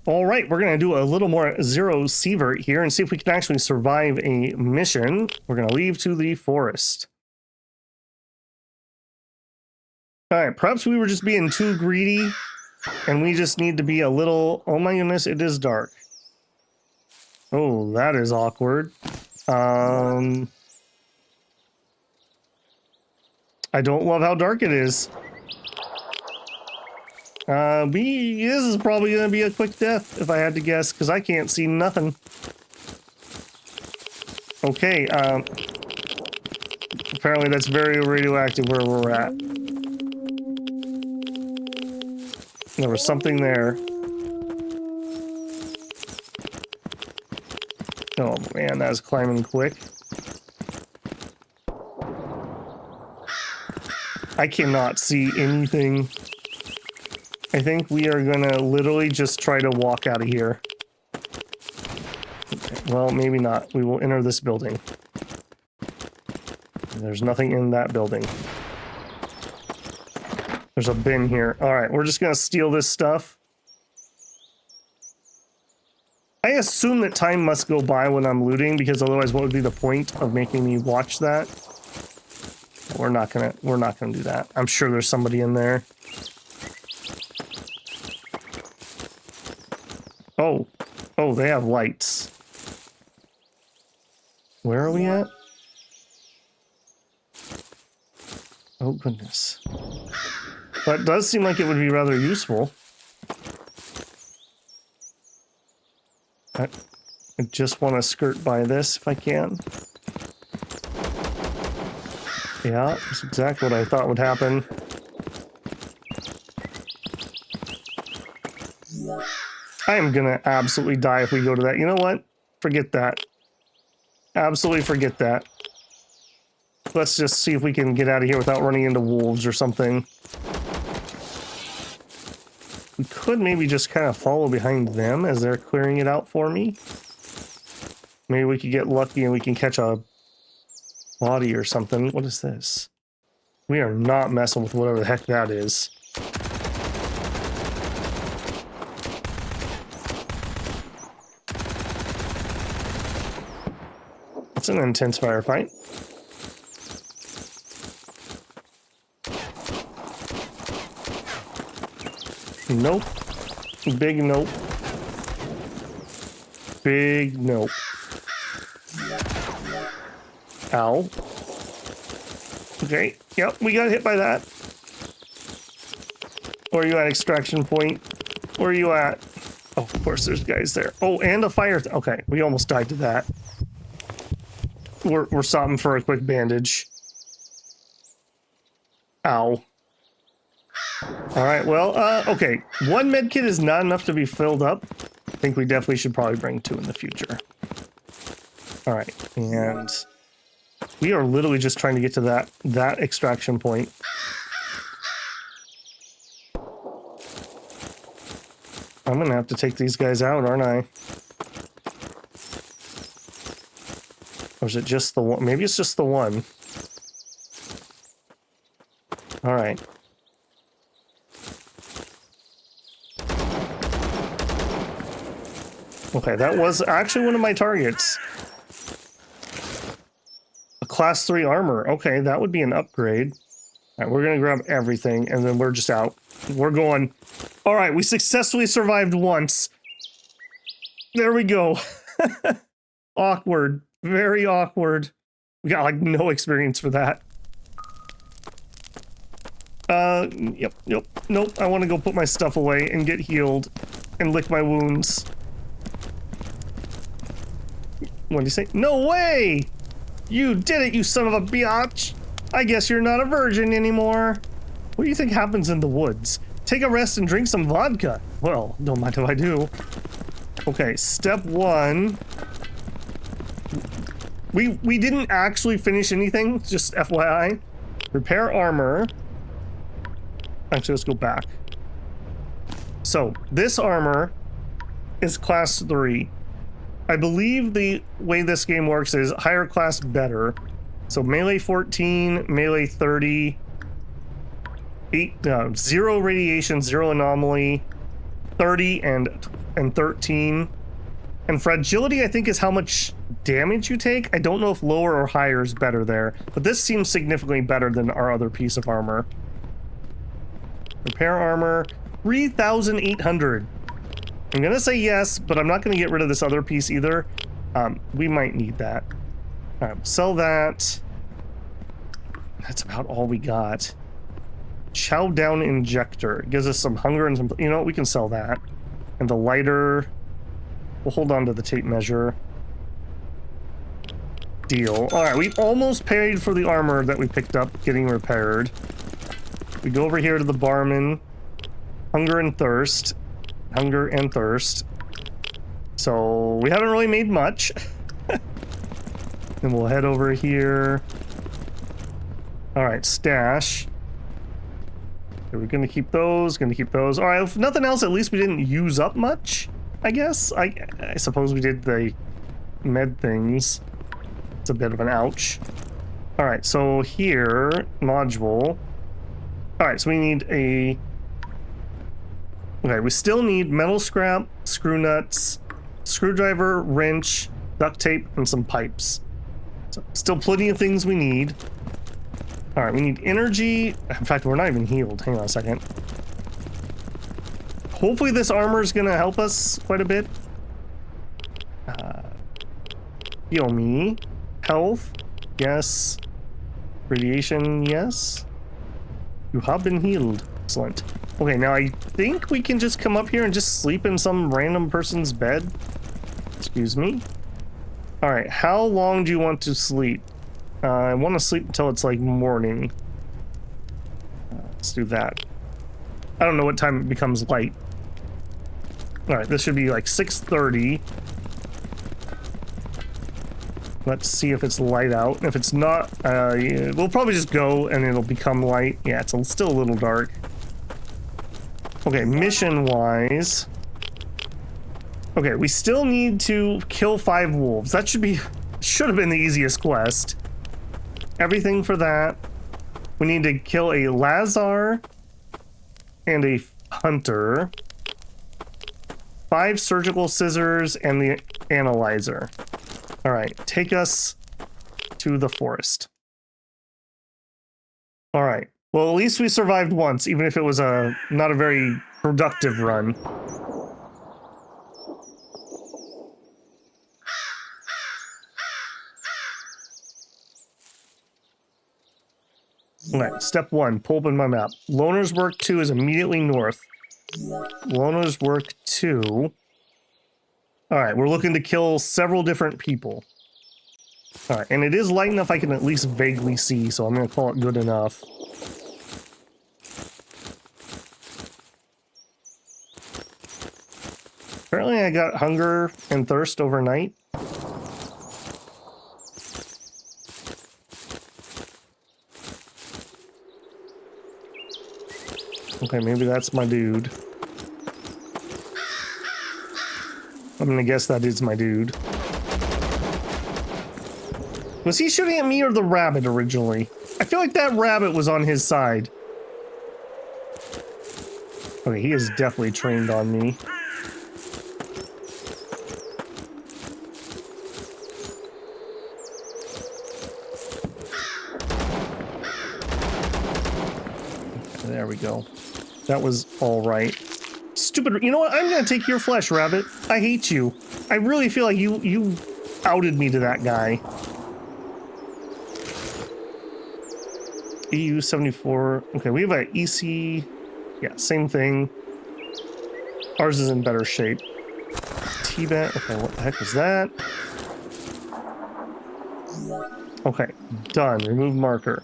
All right, we're going to do a little more Zero Sievert here and see if we can actually survive a mission. We're going to leave to the forest. All right, perhaps we were just being too greedy and we just need to be a little... Oh my goodness, it is dark. Oh, that is awkward. I don't love how dark it is. This is probably going to be a quick death, if I had to guess, because I can't see nothing. Okay, apparently that's very radioactive where we're at. There was something there. Oh man, that was climbing quick. I cannot see anything. I think we are gonna literally just try to walk out of here. Okay, well, maybe not. We will enter this building. There's nothing in that building. There's a bin here. Alright, we're just gonna steal this stuff. I assume that time must go by when I'm looting, because otherwise what would be the point of making me watch that? We're not gonna do that. I'm sure there's somebody in there. Oh, they have lights. Where are we at? Oh, goodness. That does seem like it would be rather useful. I just want to skirt by this if I can. Yeah, that's exactly what I thought would happen. I am gonna absolutely die if we go to that. You know what? Forget that. Absolutely forget that. Let's just see if we can get out of here without running into wolves or something. We could maybe just kind of follow behind them as they're clearing it out for me. Maybe we could get lucky and we can catch a body or something. What is this? We are not messing with whatever the heck that is. It's an intense firefight. Nope. Big nope. Big nope. Ow. Okay, yep, we got hit by that. Where are you at, extraction point? Where are you at? Oh, of course there's guys there. Oh, and a fire. Okay, we almost died to that. We're stopping for a quick bandage. Ow. Alright, well, okay. One medkit is not enough to be filled up. I think we definitely should probably bring two in the future. Alright, and we are literally just trying to get to that extraction point. I'm gonna have to take these guys out, aren't I? Or is it just the one? Maybe it's just the one. Alright. Okay, that was actually one of my targets. A class 3 armor. Okay, that would be an upgrade. Alright, we're gonna grab everything, and then we're just out. We're going... Alright, we successfully survived once. There we go. Awkward. Very awkward. We got, like, no experience for that. Yep. Nope, I want to go put my stuff away and get healed and lick my wounds. What did he say? No way! You did it, you son of a biatch! I guess you're not a virgin anymore. What do you think happens in the woods? Take a rest and drink some vodka. Well, don't mind if I do. Okay, step 1. We didn't actually finish anything, just FYI. Repair armor. Actually, let's go back. So, this armor is class 3. I believe the way this game works is higher class better. So melee 14, melee 30, 0 radiation, 0 anomaly, 30, and and 13. And fragility, I think, is how much damage you take. I don't know if lower or higher is better there, but this seems significantly better than our other piece of armor. Repair armor, 3,800. I'm gonna say yes, but I'm not gonna get rid of this other piece either. We might need that. All right, sell that. That's about all we got. Chow down injector. It gives us some hunger and some, you know what, we can sell that. And the lighter, we'll hold on to the tape measure. Deal. All right, we almost paid for the armor that we picked up getting repaired. We go over here to the barman. Hunger and thirst. Hunger and thirst. So we haven't really made much. Then we'll head over here. All right, stash. Okay, we're gonna keep those, gonna keep those. All right, if nothing else, at least we didn't use up much, I guess. I suppose we did the med things. It's a bit of an ouch. All right, so here, module. All right, so we need a... Okay, we still need metal scrap, screw nuts, screwdriver, wrench, duct tape, and some pipes. So still plenty of things we need. All right, we need energy. In fact, we're not even healed. Hang on a second. Hopefully this armor is gonna help us quite a bit. Heal me. Health, yes. Radiation, yes. You have been healed. Excellent. Okay, now I think we can just come up here and just sleep in some random person's bed. Excuse me. All right, how long do you want to sleep? I want to sleep until it's like morning. Let's do that. I don't know what time it becomes light. All right, this should be like 6:30. Let's see if it's light out. If it's not, we'll probably just go and it'll become light. Yeah, it's still a little dark. Okay, mission-wise. Okay, we still need to kill 5 wolves. That should have been the easiest quest. Everything for that. We need to kill a Lazar and a hunter. 5 surgical scissors and the analyzer. All right, take us to the forest. All right. Well, at least we survived once, even if it was not a very productive run. All right, step 1, pull open my map. Loner's Work 2 is immediately north. Loner's Work 2. All right, we're looking to kill several different people. All right, and it is light enough I can at least vaguely see, so I'm going to call it good enough. Apparently I got hunger and thirst overnight. Okay, maybe that's my dude. I'm gonna guess that is my dude. Was he shooting at me or the rabbit originally? I feel like that rabbit was on his side. Okay, he is definitely trained on me. Okay, there we go. That was all right. Stupid, you know what? I'm gonna take your flesh, rabbit. I hate you. I really feel like you outed me to that guy. EU 74. Okay, we have a EC. Yeah, same thing. Ours is in better shape. T-bat. Okay, what the heck was that? Okay, done. Remove marker.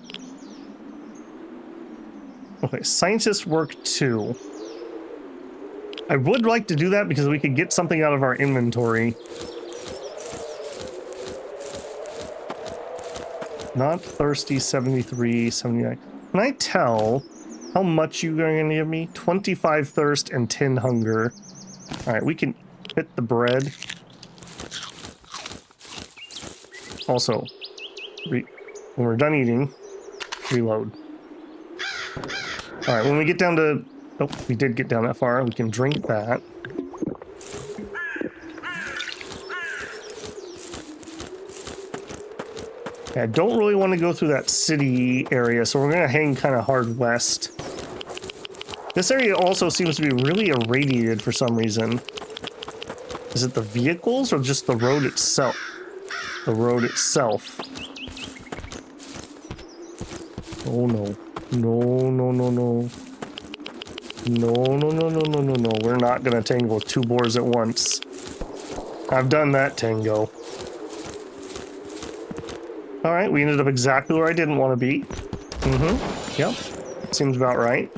Okay, scientist work 2. I would like to do that because we could get something out of our inventory. Not thirsty, 73, 79. Can I tell how much you're going to give me? 25 thirst and 10 hunger. All right, we can hit the bread. Also, when we're done eating, reload. All right, when we get down to... Oh, we did get down that far. We can drink that. Yeah, I don't really want to go through that city area, so we're going to hang kind of hard west. This area also seems to be really irradiated for some reason. Is it the vehicles or just the road itself? The road itself. Oh no. No, no, no, no. No, no, no, no, no, no, no. We're not going to tangle with two boars at once. I've done that tango. Alright, we ended up exactly where I didn't want to be. Mm-hmm. Yep. Seems about right.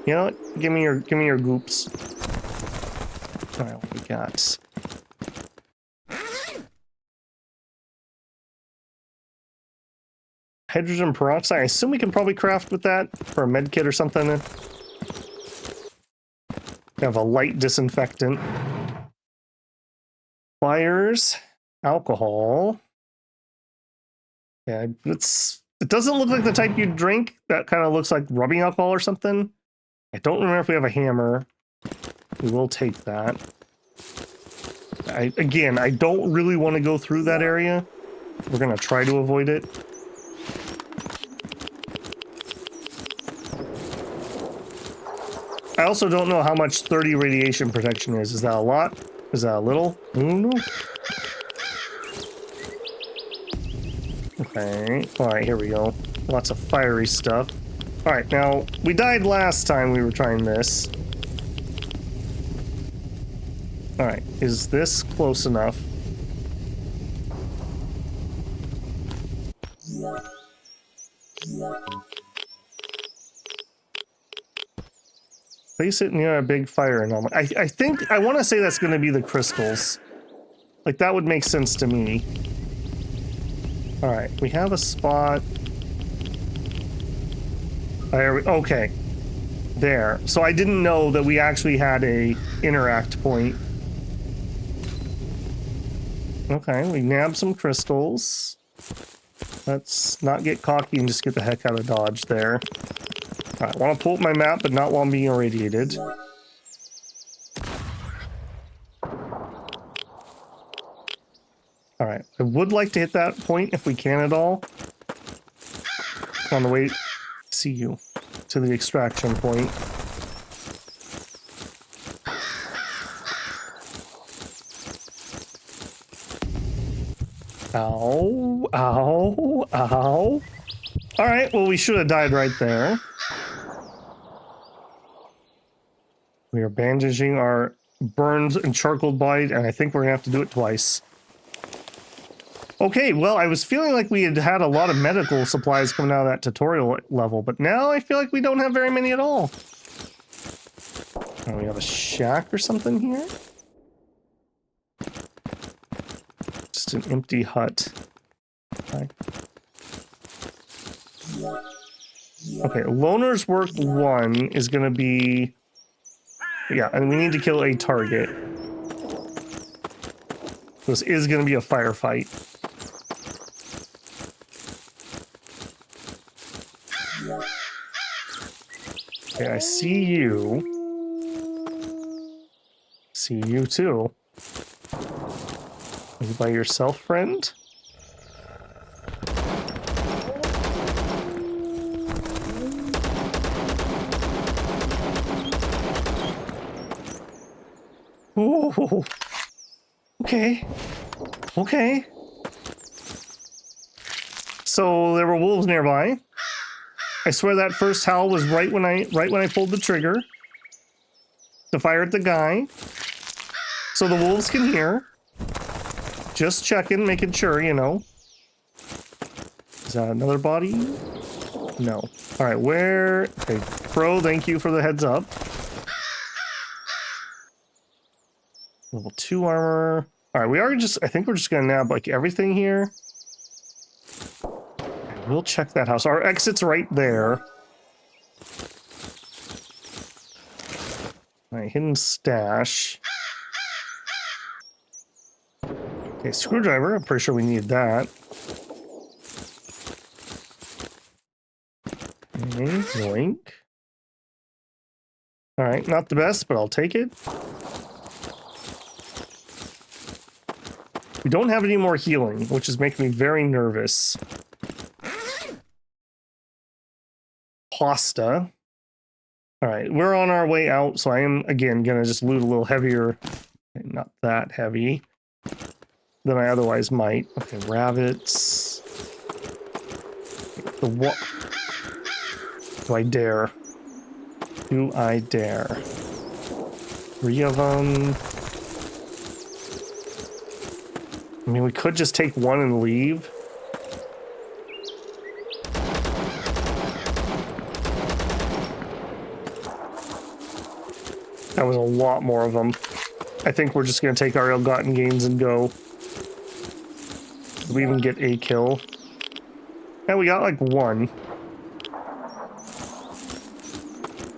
You know what? Give me your goops. Alright, what we got? Hydrogen peroxide. I assume we can probably craft with that for a med kit or something. Have a light disinfectant. Pliers. Alcohol. Yeah, it doesn't look like the type you'd drink. That kind of looks like rubbing alcohol or something. I don't remember if we have a hammer. We will take that. Again, I don't really want to go through that area. We're going to try to avoid it. I also don't know how much 30 radiation protection is. Is that a lot? Is that a little? I don't know. Okay. Alright, here we go. Lots of fiery stuff. Alright, now, we died last time we were trying this. Alright, is this close enough? Place it near a big fire and all. I think, I want to say that's going to be the crystals. Like, that would make sense to me. Alright, we have a spot. Okay. There. So I didn't know that we actually had a interact point. Okay, we nabbed some crystals. Let's not get cocky and just get the heck out of Dodge there. Alright, I want to pull up my map, but not while I'm being irradiated. Alright, I would like to hit that point if we can at all. On the way, see you, to the extraction point. Ow, ow, ow. Alright, well we should have died right there. We are bandaging our burned and charcoal body, and I think we're gonna have to do it twice. Okay, well, I was feeling like we had a lot of medical supplies coming out of that tutorial level, but now I feel like we don't have very many at all. Oh, we have a shack or something here? Just an empty hut. Okay, Loner's Work 1 is going to be... Yeah, and we need to kill a target. This is going to be a firefight. Okay, I see you. See you too. Are you by yourself, friend? Oh, okay. Okay. So there were wolves nearby. I swear that first howl was right when I pulled the trigger to fire at the guy. So the wolves can hear. Just checking, making sure, you know. Is that another body? No. All right, where? Okay, Pro, thank you for the heads up. Level 2 armor. All right, we are just, I think we're just gonna nab like everything here. We'll check that house. Our exit's right there. All right, hidden stash. Okay, screwdriver. I'm pretty sure we need that. Okay, yoink. All right, not the best, but I'll take it. We don't have any more healing, which is making me very nervous. Pasta. All right, we're on our way out, so I am, again, going to just loot a little heavier. Okay, not that heavy than I otherwise might. Okay, rabbits. The what? Do I dare? Do I dare? 3 of them. I mean, we could just take one and leave. That was a lot more of them. I think we're just going to take our ill-gotten gains and go. Did we even get a kill? Yeah, we got like 1.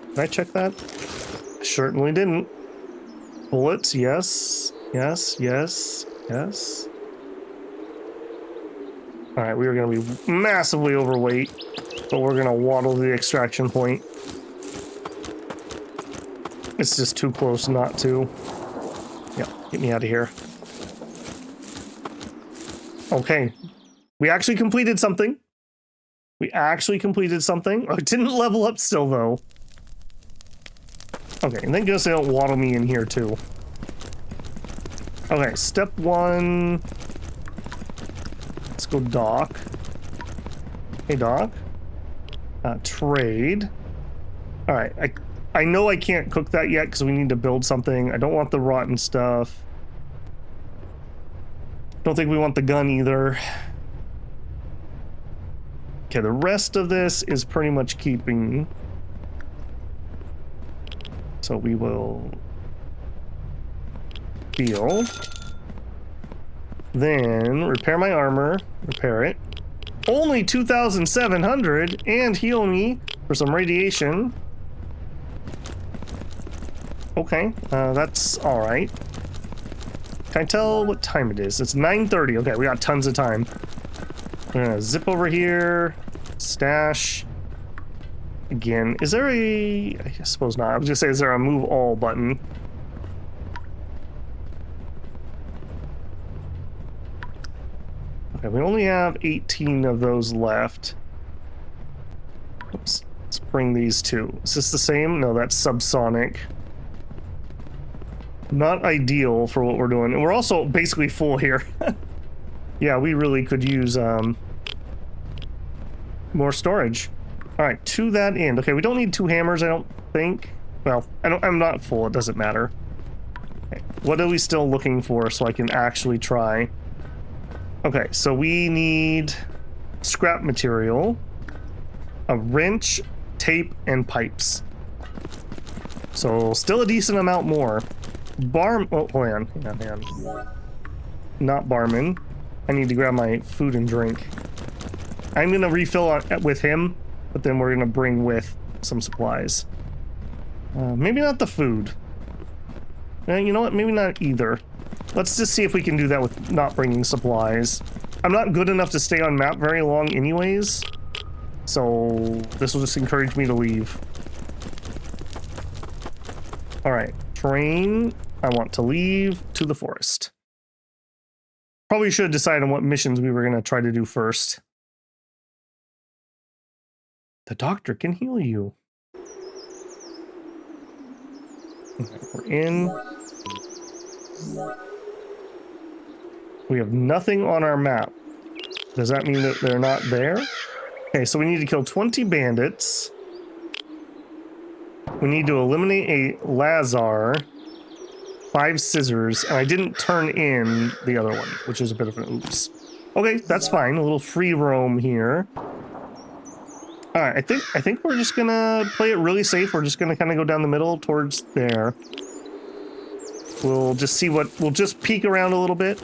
Did I check that? Certainly didn't. Bullets, yes. Yes, yes, yes. Alright, we are going to be massively overweight, but we're going to waddle to the extraction point. It's just too close not to. Yeah, get me out of here. Okay. We actually completed something. We actually completed something. Oh, it didn't level up still, though. Okay, and thank goodness they don't waddle me in here, too. Okay, step 1. Let's go dock. Hey, dock. Trade. Alright, I know I can't cook that yet because we need to build something. I don't want the rotten stuff. Don't think we want the gun either. Okay, the rest of this is pretty much keeping. So we will heal. Then repair my armor. Repair it. Only 2,700 and heal me for some radiation. Okay, that's all right. Can I tell what time it is? It's 9:30. Okay, we got tons of time. We're gonna zip over here, stash. Again, is there a... I suppose not. I was gonna say, is there a move all button? Okay, we only have 18 of those left. Oops, let's bring these 2. Is this the same? No, that's subsonic. Not ideal for what we're doing. And we're also basically full here. Yeah, we really could use more storage. All right, to that end. Okay, we don't need 2 hammers, I don't think. Well, I'm not full, it doesn't matter. Okay, what are we still looking for so I can actually try? Okay, so we need scrap material, a wrench, tape, and pipes. So still a decent amount more. Oh, hold on. Hang on. Not barman. I need to grab my food and drink. I'm gonna refill with him, but then we're gonna bring with some supplies. Maybe not the food. You know what? Maybe not either. Let's just see if we can do that with not bringing supplies. I'm not good enough to stay on map very long anyways, so this will just encourage me to leave. Alright, train. I want to leave to the forest. Probably should have decided on what missions we were going to try to do first. The doctor can heal you. Okay, we're in. We have nothing on our map. Does that mean that they're not there? Okay, so we need to kill 20 bandits. We need to eliminate a Lazar, 5 scissors, and I didn't turn in the other one, which is a bit of an oops. Okay, that's fine. A little free roam here. All right, I think we're just gonna play it really safe. We're just gonna kind of go down the middle towards there. We'll just see what, we'll just peek around a little bit.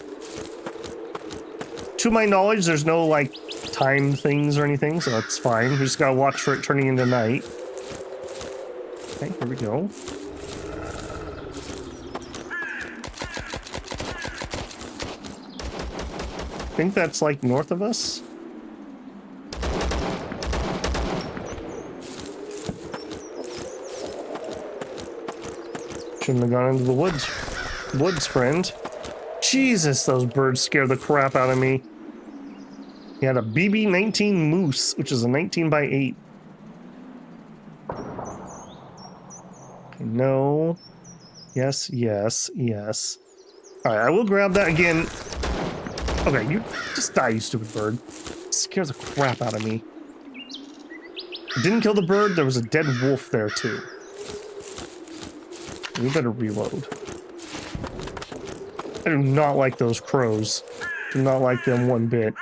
To my knowledge, there's no like time things or anything, so that's fine. We just gotta watch for it turning into night. Okay, here we go. I think that's like north of us. Shouldn't have gone into the woods, friend. Jesus, those birds scare the crap out of me. He had a BB-19 Moose, which is a 19x8. Okay, no. Yes, yes, yes. Alright, I will grab that again. Okay, you just die, you stupid bird. It scares the crap out of me. Didn't kill the bird, there was a dead wolf there too. We better reload. I do not like those crows. Do not like them one bit.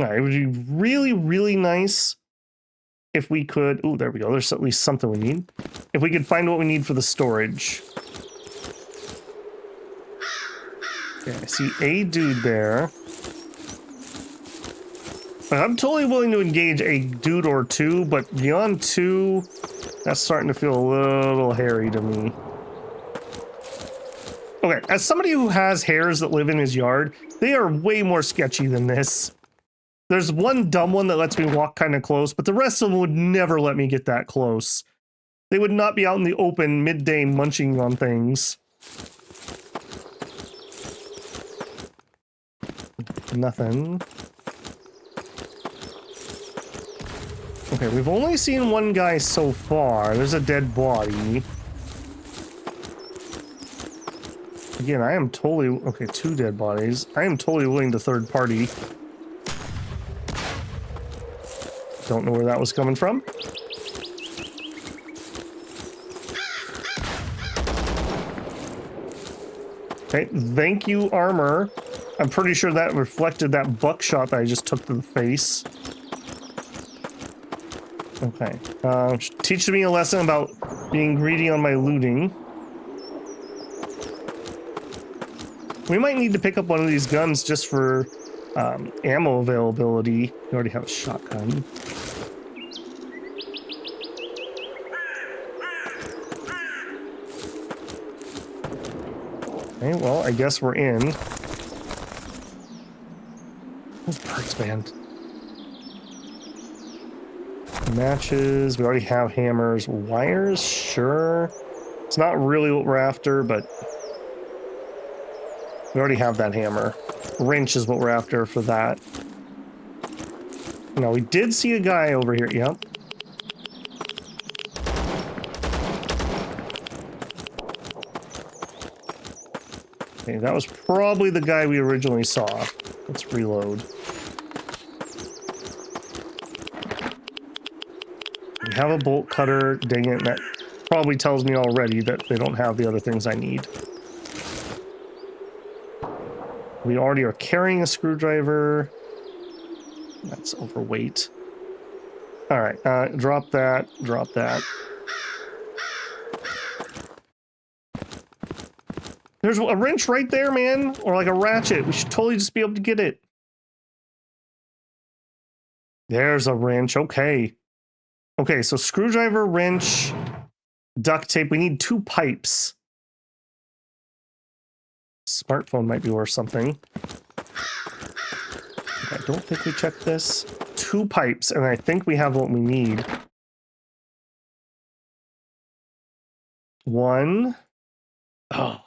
Alright, it would be really, really nice if we could... Ooh, there we go. There's at least something we need. If we could find what we need for the storage. Okay, I see a dude there. I'm totally willing to engage a dude or two, but beyond two, that's starting to feel a little hairy to me. Okay, as somebody who has hares that live in his yard, they are way more sketchy than this. There's one dumb one that lets me walk kind of close, but the rest of them would never let me get that close. They would not be out in the open midday munching on things. Nothing. Okay, we've only seen one guy so far. There's a dead body. Again, I am totally... Okay, two dead bodies. I am totally willing to third party. Don't know where that was coming from. Okay, thank you, armor. I'm pretty sure that reflected that buckshot that I just took to the face. Okay, teach me a lesson about being greedy on my looting. We might need to pick up one of these guns just for ammo availability. We already have a shotgun. Okay, well, I guess we're in. Those birds, man. Matches. We already have hammers. Wires? Sure. It's not really what we're after, but we already have that hammer. Wrench is what we're after for that. Now, we did see a guy over here. Yep. Okay, that was probably the guy we originally saw. Let's reload. We have a bolt cutter. Dang it, that probably tells me already that they don't have the other things I need. We already are carrying a screwdriver. That's overweight. Alright, drop that, drop that. There's a wrench right there, man! Or like a ratchet. We should totally just be able to get it. There's a wrench, okay. Okay, so screwdriver, wrench, duct tape. We need 2 pipes. Smartphone might be worth something. I don't think we checked this. 2 pipes, and I think we have what we need. 1. Oh,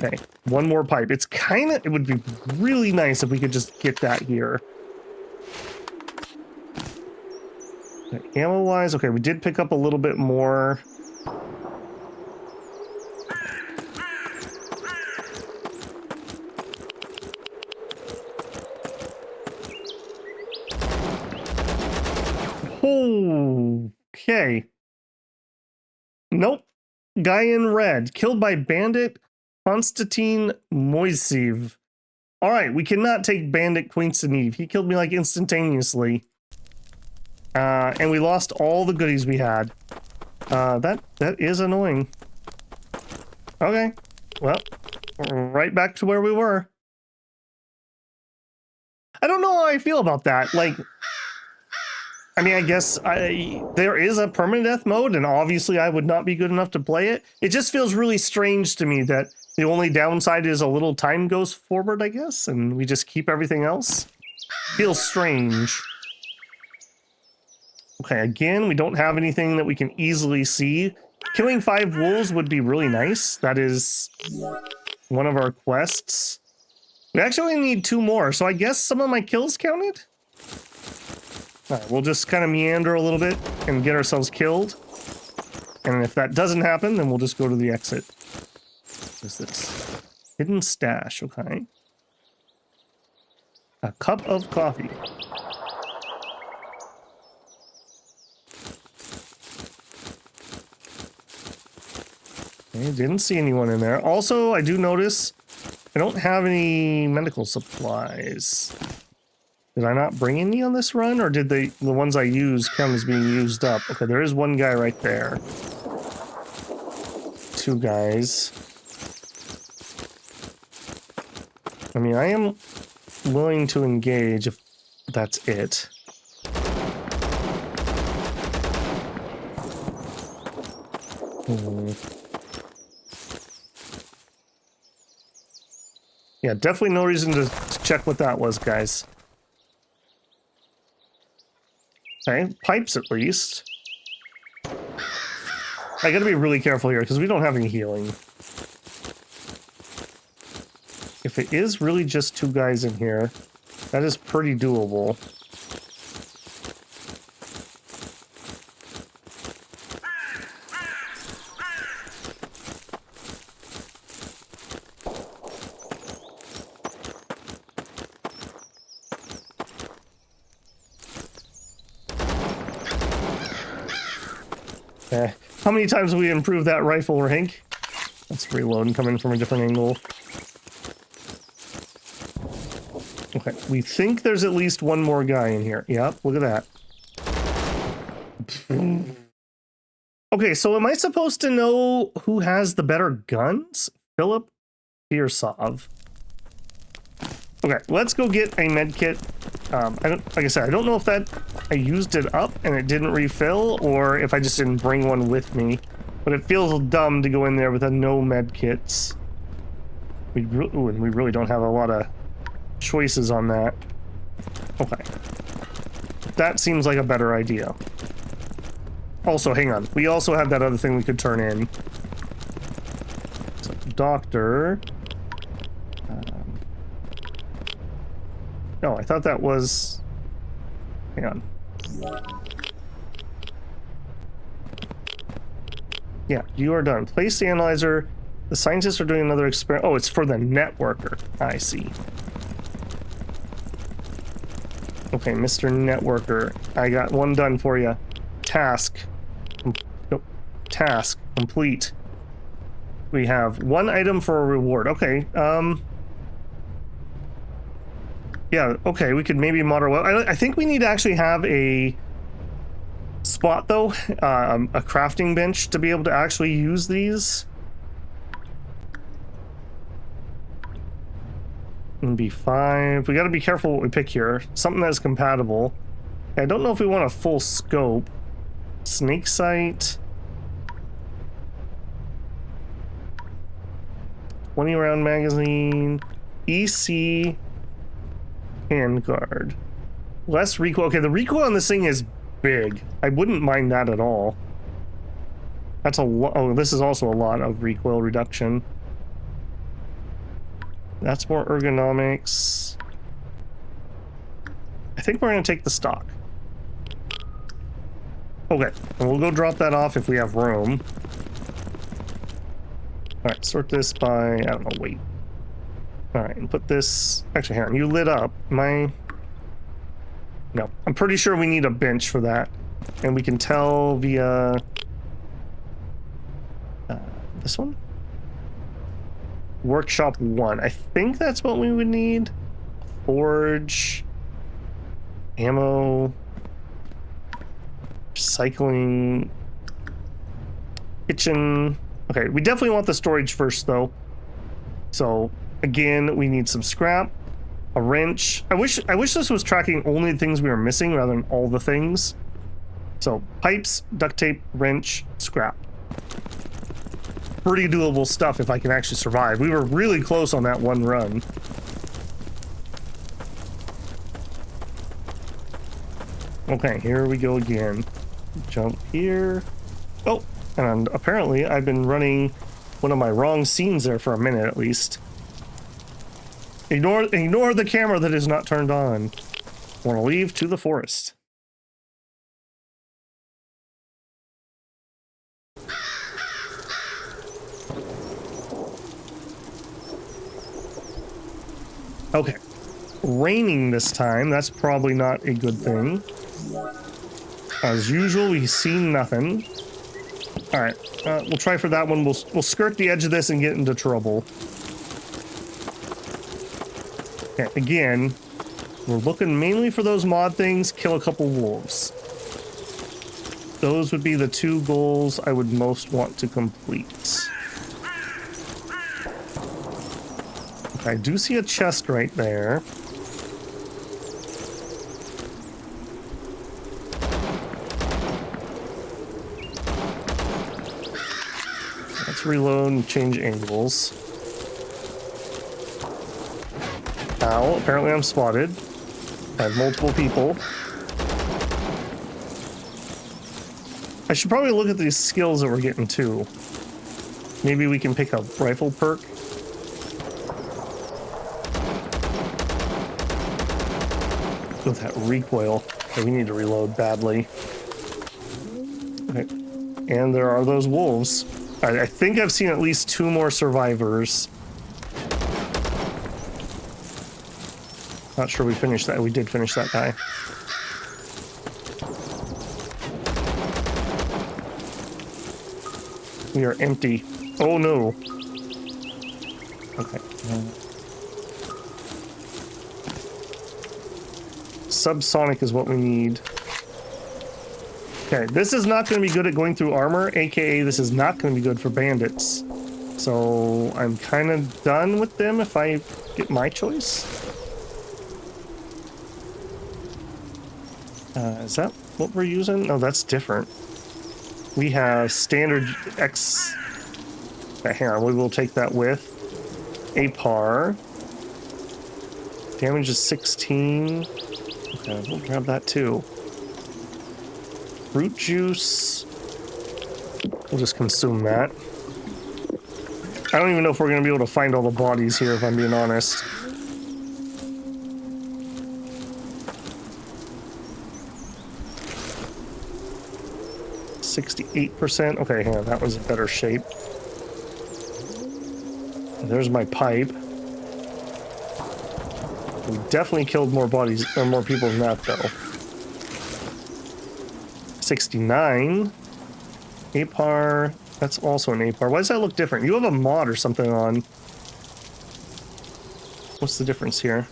okay. 1 more pipe. It's kind of... It would be really nice if we could just get that here. Okay, ammo-wise, okay, we did pick up a little bit more. Okay. Nope. Guy in red. Killed by bandit Konstantin Moiseev. Alright, we cannot take bandit Quincenev. He killed me like instantaneously. And we lost all the goodies we had. That is annoying. Okay. Well, right back to where we were. I don't know how I feel about that. Like, I mean, I guess there is a permanent death mode, and obviously I would not be good enough to play it. It just feels really strange to me that the only downside is a little time goes forward, I guess, and we just keep everything else. Feels strange. Okay, again, we don't have anything that we can easily see Killing 5 wolves would be really nice. That is one of our quests. We actually only need 2 more, so I guess some of my kills counted? Alright, we'll just kind of meander a little bit and get ourselves killed. And if that doesn't happen, then we'll just go to the exit. What is this? Hidden stash, okay. A cup of coffee. Okay, didn't see anyone in there. Also, I do notice I don't have any medical supplies. Did I not bring any on this run, or did the ones I used count as being used up? Okay, there is one guy right there. 2 guys. I mean, I am willing to engage if that's it. Yeah, definitely no reason to check what that was, guys. Okay, pipes at least. I gotta be really careful here because we don't have any healing. If it is really just 2 guys in here, that is pretty doable. How many times have we improved that rifle rank? Let's reload and come in from a different angle. Okay, we think there's at least 1 more guy in here. Yep, look at that. Okay, so am I supposed to know who has the better guns? Philip Pearsov. Okay, let's go get a med kit. Like I said, I don't know if that I used it up and it didn't refill, or if I just didn't bring one with me. But it feels dumb to go in there with no med kits. And we really don't have a lot of choices on that. Okay. That seems like a better idea. Also, hang on. We also have that other thing we could turn in. So, doctor. No, I thought that was... Hang on. Yeah, you are done. Place the analyzer. The scientists are doing another experiment. Oh, it's for the networker. I see. Okay, Mr. Networker. I got one done for you. Task. Nope. Task complete. We have 1 item for a reward. Okay, yeah, okay, we could maybe mod our well. I think we need to actually have a spot, though, a crafting bench to be able to actually use these. And B5. We got to be careful what we pick here. Something that's compatible. I don't know if we want a full scope. Snake sight. 20 round magazine. EC. Handguard. Less recoil. Okay, the recoil on this thing is big. I wouldn't mind that at all. That's a lot. Oh, this is also a lot of recoil reduction. That's more ergonomics. I think we're going to take the stock. Okay, and we'll go drop that off if we have room. Alright, sort this by, I don't know, weight. Alright, and put this... Actually, hang on, you lit up. No, I'm pretty sure we need a bench for that. And we can tell via... this one? Workshop 1. I think that's what we would need. Forge. Ammo. Recycling. Kitchen. Okay, we definitely want the storage first, though. So, again, we need some scrap. A wrench. I wish this was tracking only the things we were missing rather than all the things. So, pipes, duct tape, wrench, scrap. Pretty doable stuff if I can actually survive. We were really close on that one run. Okay, here we go again. Jump here. Oh, And apparently I've been running one of my wrong scenes there for a minute at least. Ignore the camera that is not turned on. Want to leave to the forest. Okay. Raining this time. That's probably not a good thing. As usual, we see nothing. Alright. We'll try for that one. We'll skirt the edge of this and get into trouble. Okay, again, we're looking mainly for those mod things. Kill a couple wolves. Those would be the two goals I would most want to complete. I do see a chest right there. Let's reload and change angles. Ow, apparently I'm spotted. I have multiple people. I should probably look at these skills that we're getting too. Maybe we can pick a rifle perk. With that recoil. Okay, we need to reload badly. Okay. And there are those wolves. I think I've seen at least 2 more survivors. Not sure we finished that. We did finish that guy. We are empty. Oh no. Okay. Subsonic is what we need. Okay, this is not going to be good at going through armor, aka this is not going to be good for bandits. So I'm kind of done with them if I get my choice. Is that what we're using? No, that's different. We have standard X. Okay, hang on, we will take that with. APAR. Damage is 16. Okay, we'll grab that too. Fruit juice. We'll just consume that. I don't even know if we're going to be able to find all the bodies here, if I'm being honest. %. Okay, hang on, that was in better shape. There's my pipe. We definitely killed more bodies, or more people than that, though. 69. APAR. That's also an APAR. Why does that look different? You have a mod or something on. What's the difference here?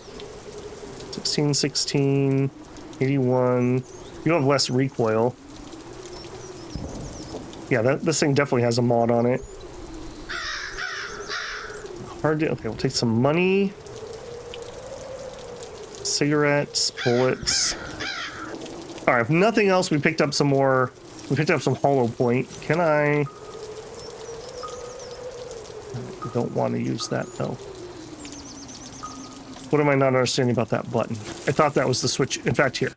16, 16, 81. You have less recoil. Yeah, this thing definitely has a mod on it. Hard to, okay, we'll take some money. Cigarettes, bullets. Alright, if nothing else, we picked up some more. We picked up some hollow point. Can I don't want to use that though. What am I not understanding about that button? I thought that was the switch. In fact, here.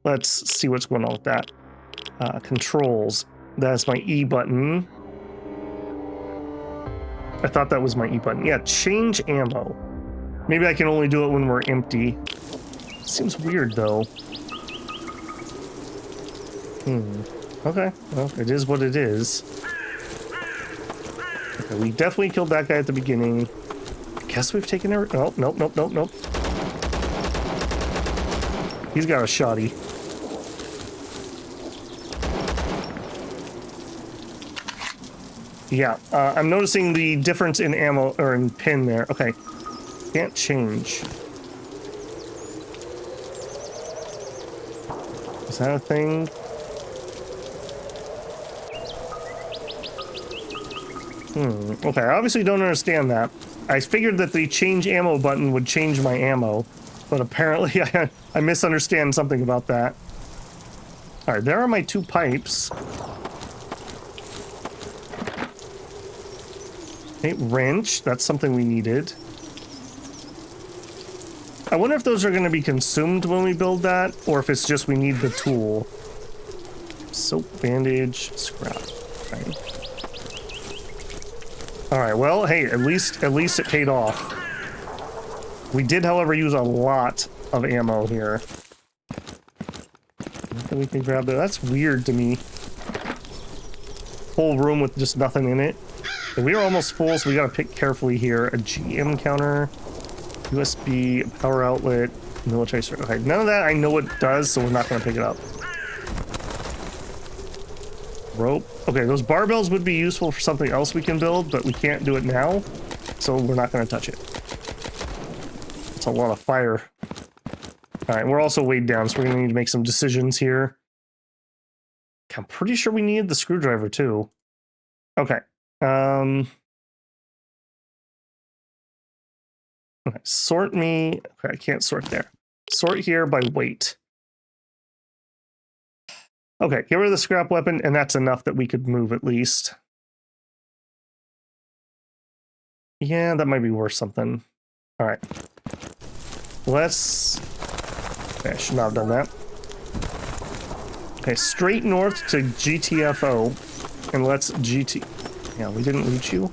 Let's see what's going on with that. Controls. That's my E button. I thought that was my E button. Yeah, change ammo. Maybe I can only do it when we're empty. Seems weird though. Okay, well, it is what it is. Okay, we definitely killed that guy at the beginning. I guess we've taken every... Oh, nope. He's got a shotty. Yeah, I'm noticing the difference in ammo, or in pin there. Okay, can't change. Is that a thing? Okay, I obviously don't understand that. I figured that the change ammo button would change my ammo, but apparently I misunderstand something about that. Alright, there are my 2 pipes. Okay, wrench, that's something we needed. I wonder if those are going to be consumed when we build that, or if it's just we need the tool. Soap, bandage, scrap. All right, well, hey, at least it paid off. We did, however, use a lot of ammo here. Nothing we can grab there. That's weird to me. Whole room with just nothing in it. And we are almost full, so we gotta pick carefully here. A GM counter, USB, a power outlet, military circuit. Okay, none of that I know what it does, so we're not gonna pick it up. Rope. Okay, those barbells would be useful for something else we can build, but we can't do it now, so we're not gonna touch it. It's a lot of fire. All right, we're also weighed down, so we're gonna need to make some decisions here. I'm pretty sure we needed the screwdriver too. Okay. Okay, sort me. Okay, I can't sort there. Sort here by weight. Okay, get rid of the scrap weapon, and that's enough that we could move at least. Yeah, that might be worth something. All right. Let's... Okay, I should not have done that. Okay, straight north to GTFO, and let's GT... Yeah, we didn't reach you.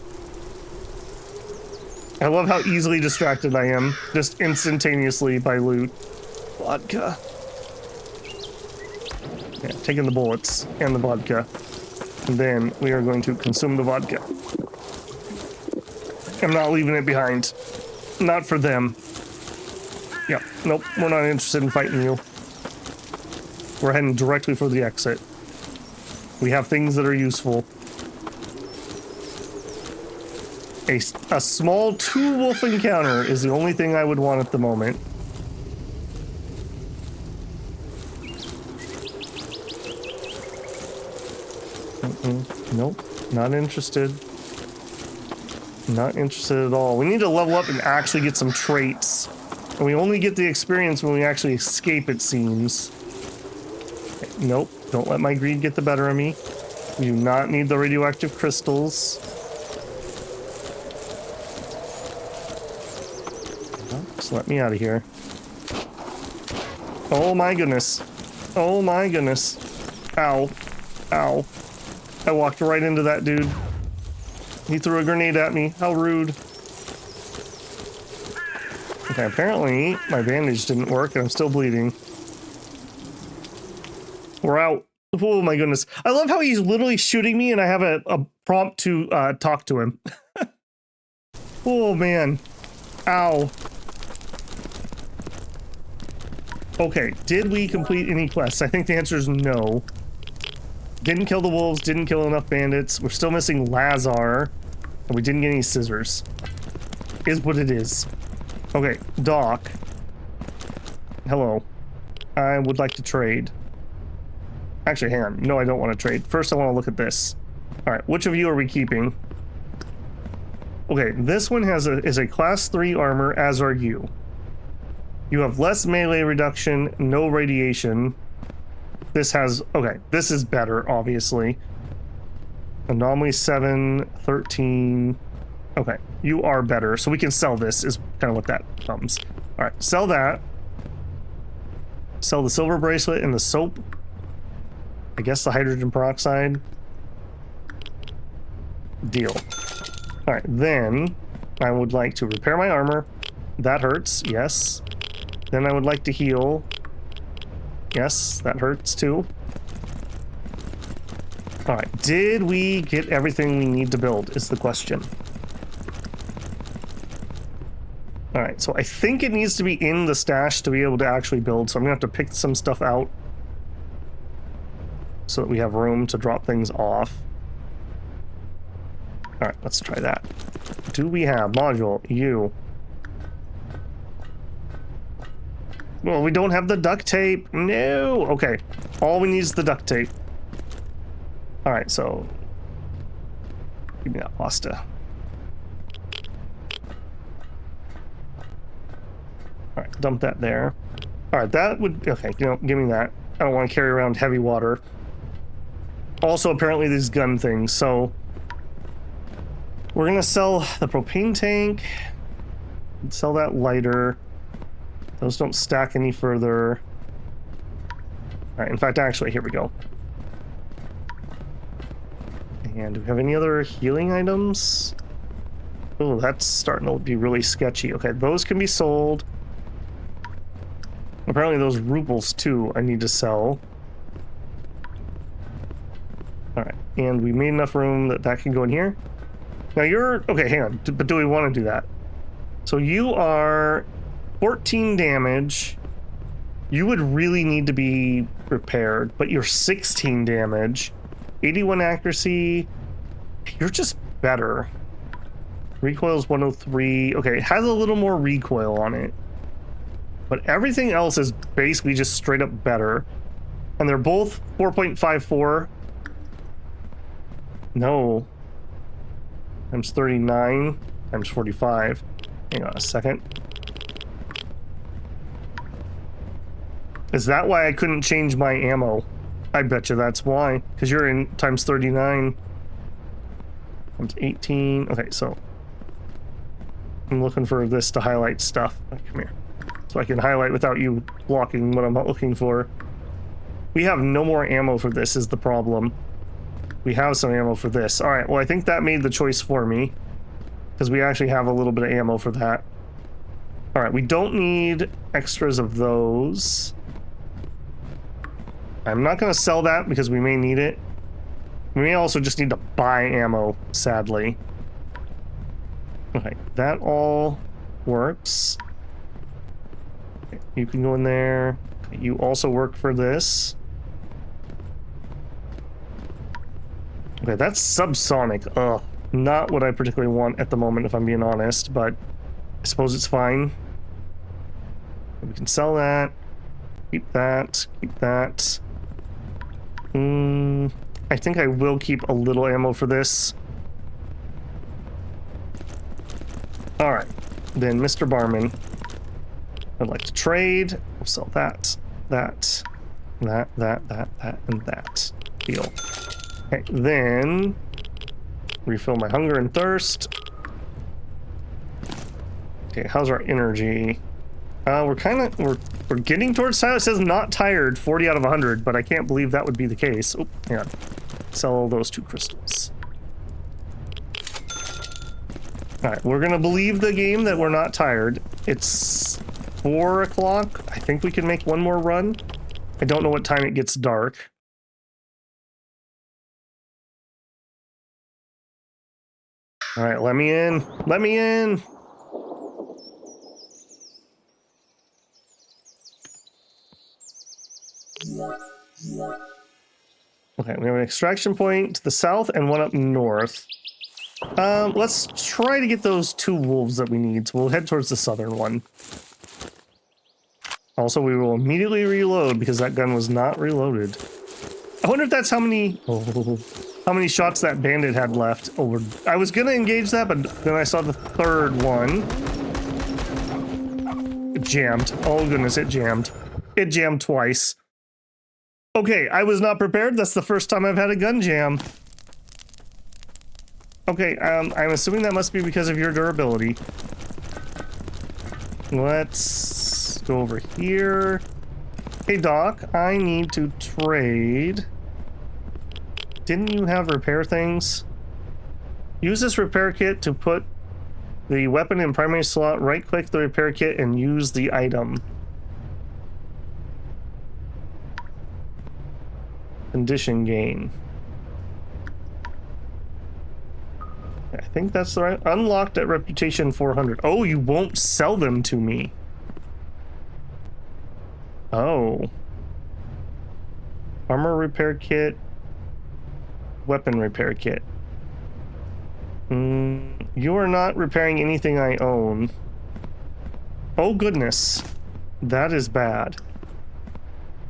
I love how easily distracted I am, just instantaneously by loot. Vodka. Yeah, taking the bullets and the vodka. And then we are going to consume the vodka. I'm not leaving it behind. Not for them. Yeah, nope, we're not interested in fighting you. We're heading directly for the exit. We have things that are useful. A small two-wolf encounter is the only thing I would want at the moment. Nope, not interested. Not interested at all. We need to level up and actually get some traits. And we only get the experience when we actually escape, it seems. Okay, nope, don't let my greed get the better of me. We do not need the radioactive crystals. Just let me out of here. Oh my goodness. Oh my goodness. Ow. Ow. I walked right into that dude. He threw a grenade at me. How rude. Okay, apparently my bandage didn't work and I'm still bleeding. We're out. Oh my goodness. I love how he's literally shooting me and I have a prompt to talk to him. Oh man. Ow. Okay, did we complete any quests? I think the answer is no. Didn't kill the wolves, didn't kill enough bandits. We're still missing Lazar. And we didn't get any scissors. Is what it is. Okay, Doc. Hello. I would like to trade. Actually, hang on. No, I don't want to trade. First, I want to look at this. Alright, which of you are we keeping? Okay, this one is a class 3 armor, as are you. You have less melee reduction, no radiation. This has... Okay, this is better, obviously. Anomaly 7, 13... Okay, you are better, so we can sell this, is kind of what that comes. Alright, sell that. Sell the silver bracelet and the soap. I guess the hydrogen peroxide. Deal. Alright, then I would like to repair my armor. That hurts, yes. Then I would like to heal. Yes, that hurts too. Alright, did we get everything we need to build, is the question. Alright, so I think it needs to be in the stash to be able to actually build, so I'm gonna have to pick some stuff out so that we have room to drop things off. Alright, let's try that. Do we have module? You. Well, we don't have the duct tape. No! Okay, all we need is the duct tape. Alright, so... Give me that pasta. Alright, dump that there. Alright, that would... Okay, you know, give me that. I don't want to carry around heavy water. Also, apparently these gun things, so... We're gonna sell the propane tank. Sell that lighter. Those don't stack any further. Alright, in fact, actually, here we go. And do we have any other healing items? Oh, that's starting to be really sketchy. Okay, those can be sold. Apparently those rubles too I need to sell. Alright, and we made enough room that that can go in here. Now you're... okay, hang on. But do we want to do that? So you are 14 damage. You would really need to be repaired, but you're 16 damage. 81 accuracy. You're just better. Recoil's 103. Okay, it has a little more recoil on it. But everything else is basically just straight up better. And they're both 4.54. No. Times 39. Times 45. Hang on a second. Is that why I couldn't change my ammo? I bet you that's why. Because you're in times 39. Times 18. Okay, so... I'm looking for this to highlight stuff. Come here. So I can highlight without you blocking what I'm looking for. We have no more ammo for this is the problem. We have some ammo for this. Alright, well I think that made the choice for me. Because we actually have a little bit of ammo for that. Alright, we don't need extras of those. I'm not going to sell that because we may need it. We may also just need to buy ammo, sadly. Okay, that all works. Okay, you can go in there. Okay, you also work for this. Okay, that's subsonic. Ugh, not what I particularly want at the moment, if I'm being honest, but I suppose it's fine. We can sell that. Keep that. Keep that. I think I will keep a little ammo for this. Alright, then Mr. Barman. I'd like to trade. We'll sell that, that, that, and that. Deal. Okay, then refill my hunger and thirst. Okay, how's our energy? We're getting towards time. It says not tired, 40 out of 100, but I can't believe that would be the case. Oh, hang on. Sell those 2 crystals. Alright, we're gonna believe the game that we're not tired. It's 4 o'clock. I think we can make one more run. I don't know what time it gets dark. Alright, let me in. Let me in! Okay, we have an extraction point to the south and one up north. Let's try to get those 2 wolves that we need, so we'll head towards the southern one. Also, we will immediately reload because that gun was not reloaded. I wonder if that's how many shots that bandit had left over. I was gonna engage that, but then I saw the 3rd one. It jammed. Oh goodness, it jammed. It jammed twice. Okay, I was not prepared. That's the first time I've had a gun jam. Okay, I'm assuming that must be because of your durability. Let's go over here. Hey Doc, I need to trade. Didn't you have repair things? Use this repair kit to put the weapon in primary slot, right click the repair kit and use the item. Condition gain. I think that's the right. Unlocked at reputation 400. Oh, you won't sell them to me. Oh. Armor repair kit. Weapon repair kit. You are not repairing anything I own. Oh goodness. That is bad.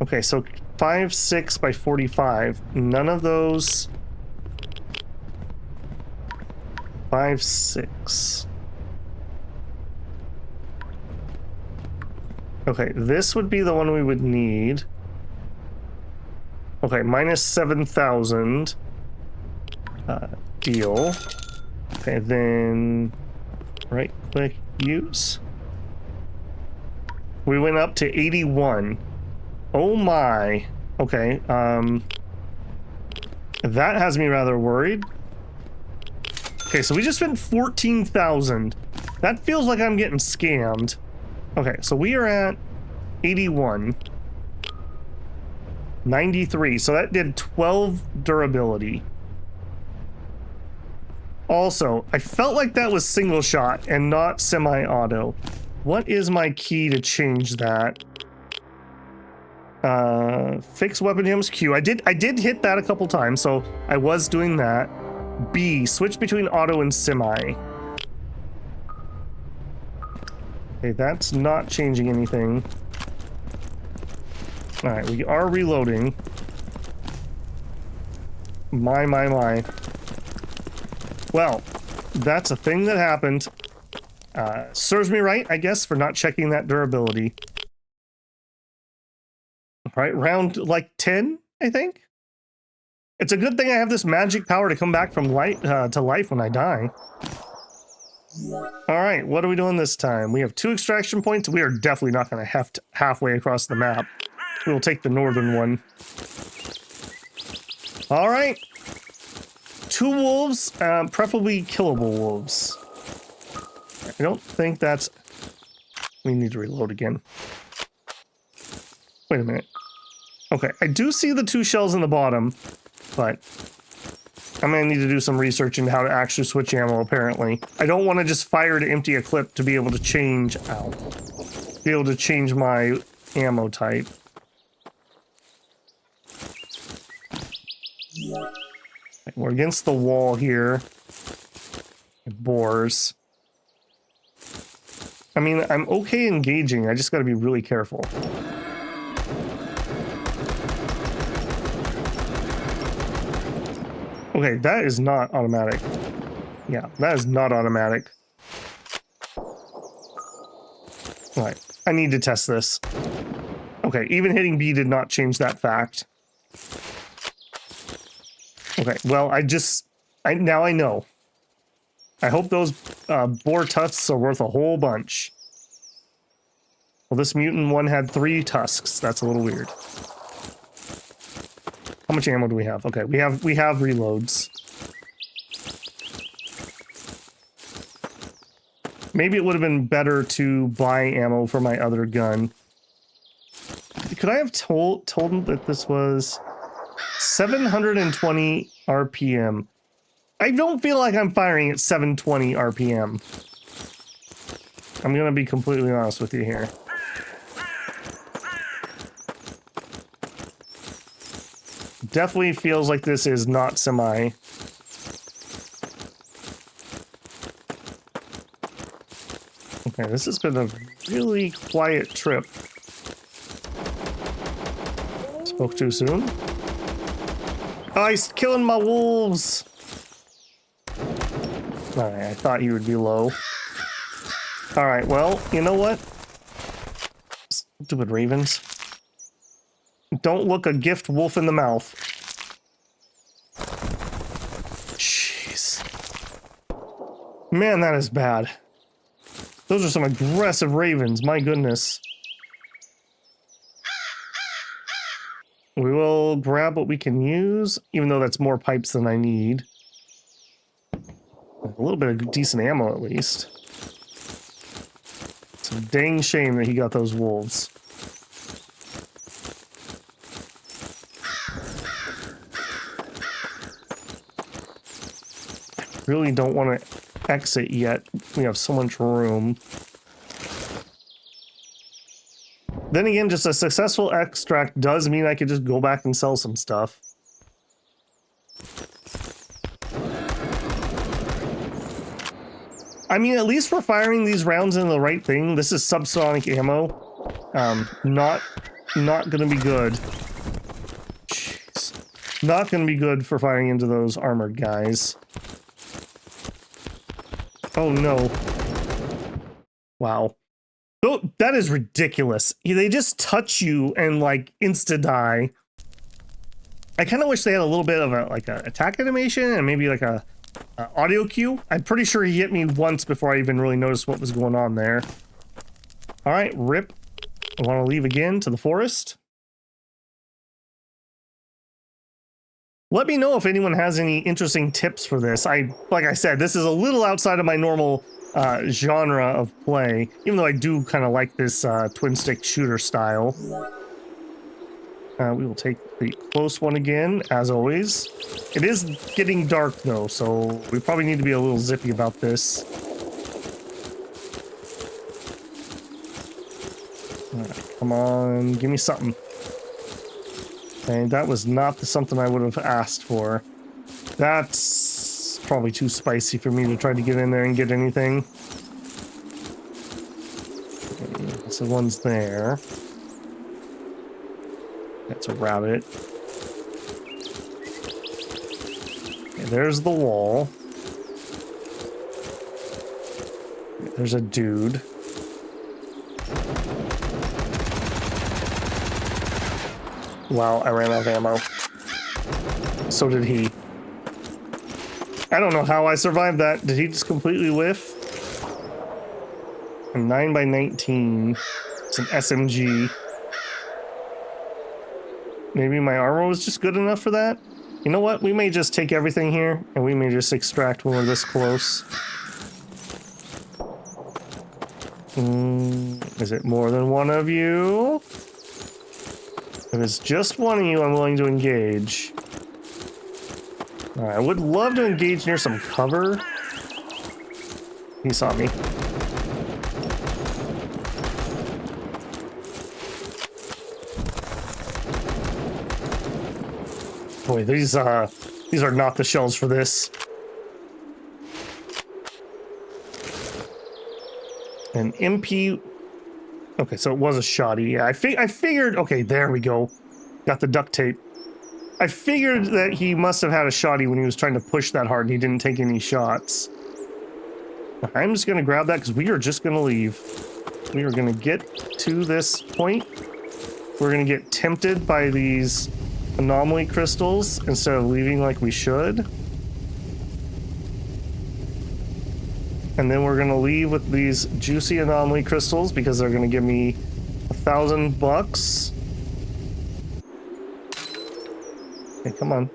Okay, so 5.6 by 45. None of those. 5.6. Okay, this would be the one we would need. Okay, minus 7,000. Deal. Okay, then right click, use. We went up to 81. Oh my. Okay, that has me rather worried. Okay, so we just spent 14,000. That feels like I'm getting scammed. Okay, so we are at 81. 93, so that did 12 durability. Also, I felt like that was single shot and not semi-auto. What is my key to change that? Fix weapon jams Q. I did hit that a couple times, so I was doing that. B, switch between auto and semi. Okay, that's not changing anything. All right, we are reloading. My. Well, that's a thing that happened. Serves me right, I guess, for not checking that durability. All right, round like 10, I think. It's a good thing I have this magic power to come back from light to life when I die. All right, what are we doing this time? We have 2 extraction points. We are definitely not going to heft halfway across the map. We'll take the northern one. All right. 2 wolves, preferably killable wolves. I don't think that's... We need to reload again. Wait a minute. Okay, I do see the 2 shells in the bottom, but I'm going to need to do some research into how to actually switch ammo, apparently. I don't want to just fire to empty a clip to be able to change... Ow. Be able to change my ammo type. We're against the wall here. It bores. I mean, I'm okay engaging. I just got to be really careful. Okay, that is not automatic. Yeah, that is not automatic. Alright, I need to test this. Okay, even hitting B did not change that fact. Okay, well, now I know. I hope those boar tusks are worth a whole bunch. Well, this mutant one had 3 tusks. That's a little weird. How much ammo do we have? Okay, we have reloads. Maybe it would have been better to buy ammo for my other gun. Could I have told him that this was 720 RPM? I don't feel like I'm firing at 720 RPM. I'm gonna be completely honest with you here. Definitely feels like this is not semi. Okay, this has been a really quiet trip. Spoke too soon. Oh, he's killing my wolves! Alright, I thought he would be low. Alright, well, you know what? Stupid ravens. Don't look a gift wolf in the mouth. Jeez. Man, that is bad. Those are some aggressive ravens, my goodness. We will grab what we can use, even though that's more pipes than I need. A little bit of decent ammo, at least. It's a dang shame that he got those wolves. Really don't want to exit yet. We have so much room. Then again, just a successful extract does mean I could just go back and sell some stuff. I mean, at least we're firing these rounds into the right thing. This is subsonic ammo. Not gonna be good. Jeez. Not gonna be good for firing into those armored guys. Oh no. Wow. Oh, that is ridiculous. They just touch you and like insta-die. I kind of wish they had a little bit of a attack animation and maybe like a audio cue. I'm pretty sure he hit me once before I even really noticed what was going on there. All right, rip. I want to leave again to the forest. Let me know if anyone has any interesting tips for this. Like I said, this is a little outside of my normal genre of play, even though I do kind of like this twin stick shooter style. We will take the close one again, as always. It is getting dark though, so we probably need to be a little zippy about this. Alright, come on, give me something. And that was not something I would have asked for. That's probably too spicy for me to try to get in there and get anything. Okay, so one's there. That's a rabbit. Okay, there's the wall. There's a dude. Wow, I ran out of ammo. So did he. I don't know how I survived that. Did he just completely whiff? A 9x19. It's an SMG. Maybe my armor was just good enough for that? You know what? We may just take everything here, and we may just extract when we're this close. Is it more than one of you? If it's just one of you, I'm willing to engage. Alright, I would love to engage near some cover. He saw me. Boy, these are not the shells for this. An MP. Okay, so it was a shoddy. Yeah, I figured. Okay, there we go. Got the duct tape. I figured that he must have had a shoddy when he was trying to push that hard and he didn't take any shots. I'm just gonna grab that because we are just gonna leave. We are gonna get to this point. We're gonna get tempted by these anomaly crystals instead of leaving like we should. And then we're gonna leave with these juicy anomaly crystals because they're gonna give me $1,000. Okay, come on.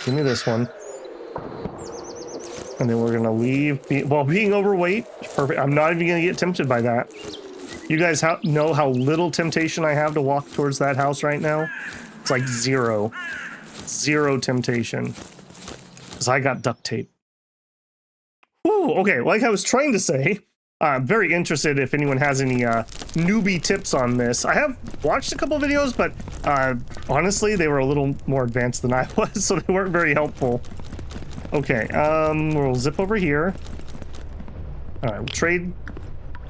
Give me this one. And then we're gonna leave while being overweight. Perfect. I'm not even gonna get tempted by that. You guys know how little temptation I have to walk towards that house right now? It's like zero. Zero temptation. Because I got duct tape. Ooh, okay, like I was trying to say, I'm very interested if anyone has any newbie tips on this. I have watched a couple videos, but honestly, they were a little more advanced than I was, so they weren't very helpful. Okay, we'll zip over here. All right, we'll trade,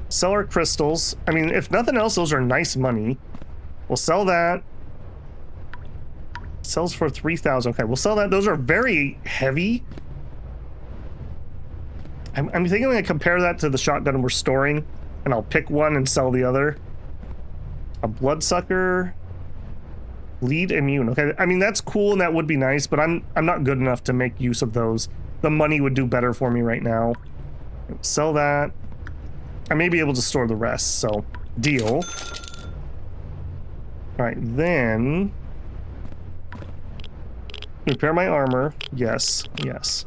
sell our crystals. I mean, if nothing else, those are nice money. We'll sell that. Sells for 3,000. Okay, we'll sell that. Those are very heavy. I'm thinking I'm going to compare that to the shotgun we're storing, and I'll pick one and sell the other. A bloodsucker. Lead immune. Okay, I mean, that's cool and that would be nice, but I'm not good enough to make use of those. The money would do better for me right now. Sell that. I may be able to store the rest, so deal. All right, then repair my armor. Yes, yes.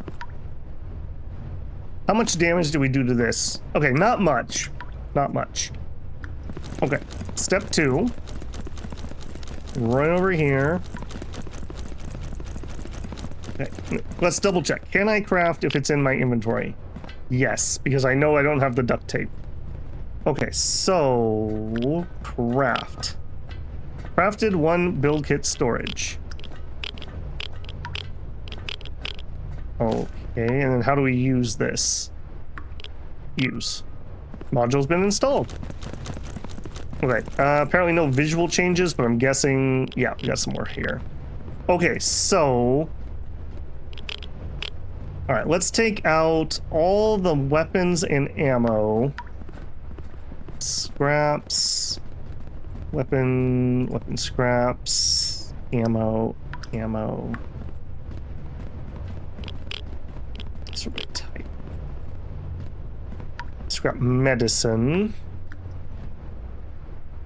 How much damage do we do to this? Okay, not much. Not much. Okay, step 2. Right over here. Okay, let's double check. Can I craft if it's in my inventory? Yes, because I know I don't have the duct tape. Okay, so craft. Crafted 1 build kit storage. Okay, and then how do we use this? Use. Module's been installed. Okay, apparently no visual changes, but I'm guessing, yeah, we got some more here. Okay, so, all right, let's take out all the weapons and ammo. Scraps, weapon scraps, ammo. Type. Scrap medicine.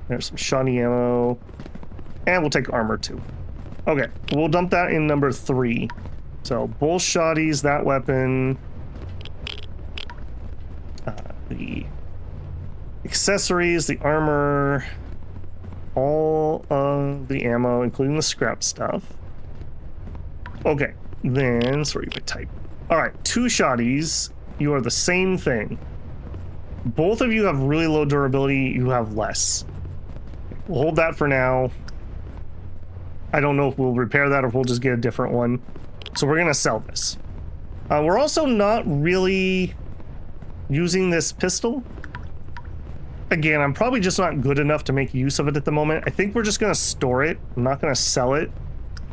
There's some shoddy ammo. And we'll take armor too. Okay, we'll dump that in number 3. So both shotties, that weapon, the accessories, the armor, all of the ammo, including the scrap stuff. Okay, then sorry, by type. All right, 2 shotties. You are the same thing. Both of you have really low durability. You have less. We'll hold that for now. I don't know if we'll repair that or if we'll just get a different one. So we're gonna sell this. We're also not really using this pistol. Again, I'm probably just not good enough to make use of it at the moment. I think we're just gonna store it. I'm not gonna sell it.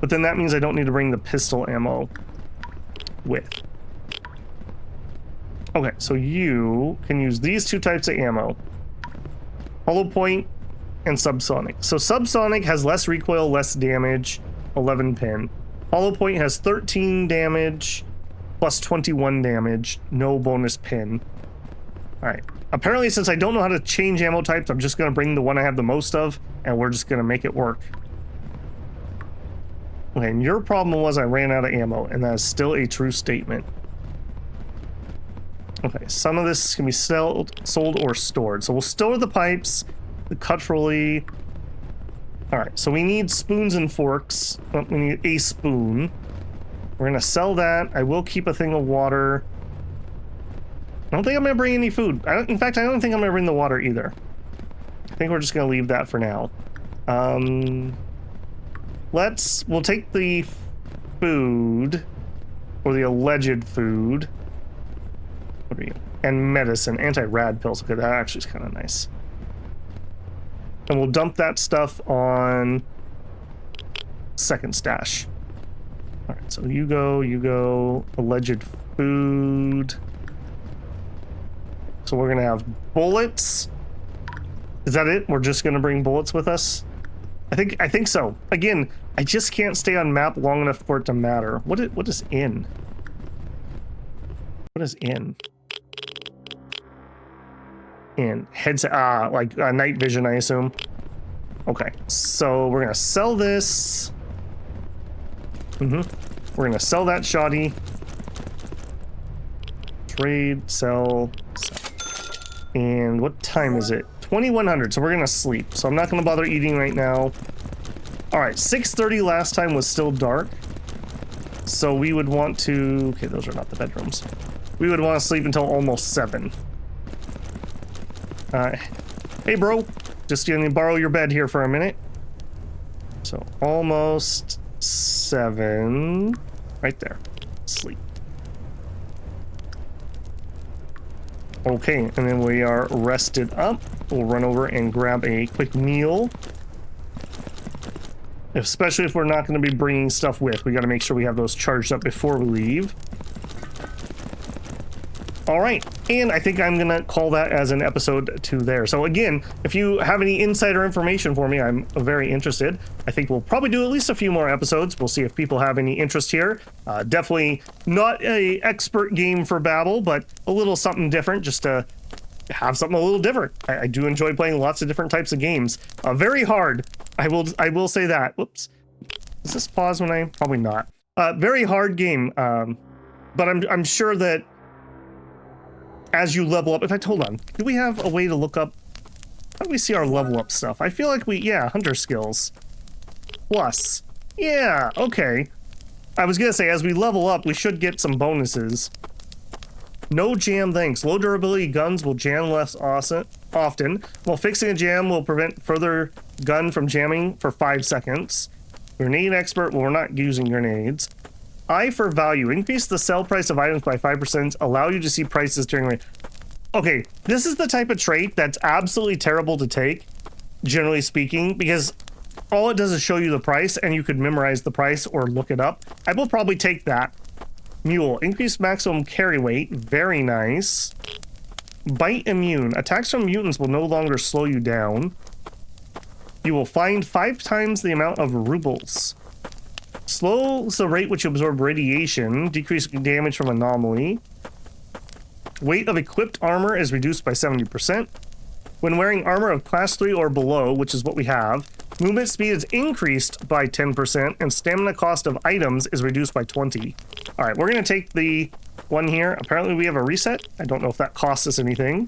But then that means I don't need to bring the pistol ammo with. Okay, so you can use these 2 types of ammo. Hollow point and subsonic. So subsonic has less recoil, less damage, 11 pin. Hollow point has 13 damage, plus 21 damage, no bonus pin. Alright. Apparently, since I don't know how to change ammo types, I'm just going to bring the one I have the most of, and we're just going to make it work. Okay, and your problem was I ran out of ammo, and that is still a true statement. Okay, some of this can be sold or stored. So we'll store the pipes, the cutlery. Alright, so we need spoons and forks. Oh, we need a spoon. We're going to sell that. I will keep a thing of water. I don't think I'm going to bring any food. In fact, I don't think I'm going to bring the water either. I think we're just going to leave that for now. We'll take the food, or the alleged food. What are you? And medicine, anti-rad pills. Okay, that actually is kind of nice. And we'll dump that stuff on second stash. All right, so you go, alleged food. So we're gonna have bullets. Is that it? We're just gonna bring bullets with us? I think so. Again, I just can't stay on map long enough for it to matter. What is in? What is in? In headset, like night vision, I assume. Okay, so we're gonna sell this. We're gonna sell that shoddy. Trade, sell. And what time is it? 2100, so we're gonna sleep. So I'm not gonna bother eating right now. All right, 6:30 last time was still dark. So we would want to, okay, those are not the bedrooms. We would want to sleep until almost 7. Hey bro, just gonna borrow your bed here for a minute. So almost 7, right there, sleep. Okay, and then we are rested up. We'll run over and grab a quick meal. Especially if we're not going to be bringing stuff with. We got to make sure we have those charged up before we leave. All right, and I think I'm going to call that as an episode 2 there. So again, if you have any insider information for me, I'm very interested. I think we'll probably do at least a few more episodes. We'll see if people have any interest here. Definitely not an expert game for Babel, but a little something different just to have something a little different. I do enjoy playing lots of different types of games. Very hard. I will say that. Whoops. Does this pause when I? Probably not. Very hard game. But I'm sure that as you level up, in fact, hold on. Do we have a way to look up? How do we see our level up stuff? I feel like yeah, hunter skills. Plus. Yeah, okay. I was gonna say, as we level up, we should get some bonuses. No jam thanks. Low durability guns will jam less often, while fixing a jam will prevent further gun from jamming for 5 seconds. Grenade expert, well, we're not using grenades. Eye for value. Increase the sell price of items by 5%. Allow you to see prices during... Okay, this is the type of trait that's absolutely terrible to take, generally speaking, because all it does is show you the price, and you could memorize the price or look it up. I will probably take that. Mule. Increase maximum carry weight. Very nice. Bite immune. Attacks from mutants will no longer slow you down. You will find 5 times the amount of rubles. Slows the rate which you absorb radiation, decreasing damage from anomaly. Weight of equipped armor is reduced by 70%. When wearing armor of class 3 or below, which is what we have, Movement speed is increased by 10%, and stamina cost of items is reduced by 20. All right, we're going to take the one here. Apparently we have a reset. I don't know if that costs us anything.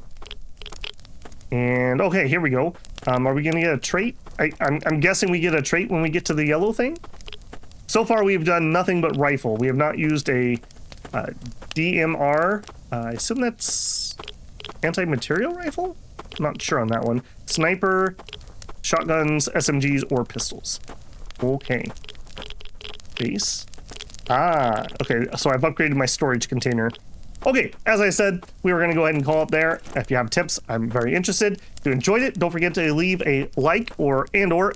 And okay, here we go. Are we going to get a trait? I'm guessing we get a trait when we get to the yellow thing. So far we've done nothing but rifle. We have not used a DMR. I assume that's anti-material rifle? I'm not sure on that one. Sniper, shotguns, SMGs, or pistols. Okay. Base. Ah, okay, so I've upgraded my storage container. Okay, as I said, we were going to go ahead and call it there. If you have tips, I'm very interested. If you enjoyed it, don't forget to leave a like or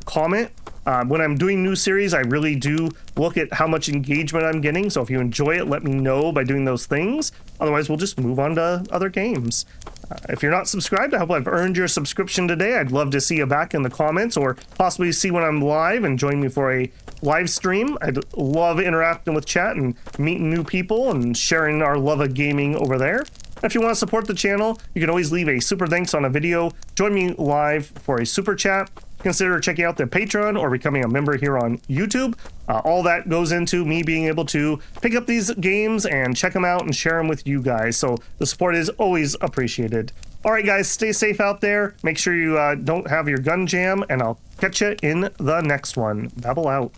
comment. When I'm doing new series, I really do look at how much engagement I'm getting. So if you enjoy it, let me know by doing those things. Otherwise, we'll just move on to other games. If you're not subscribed, I hope I've earned your subscription today. I'd love to see you back in the comments or possibly see when I'm live and join me for a live stream. I'd love interacting with chat and meeting new people and sharing our love of gaming over there. If you want to support the channel, you can always leave a super thanks on a video. Join me live for a super chat. Consider checking out the Patreon or becoming a member here on YouTube. All that goes into me being able to pick up these games and check them out and share them with you guys. So the support is always appreciated. All right, guys, stay safe out there. Make sure you don't have your gun jam, and I'll catch you in the next one. Babble out.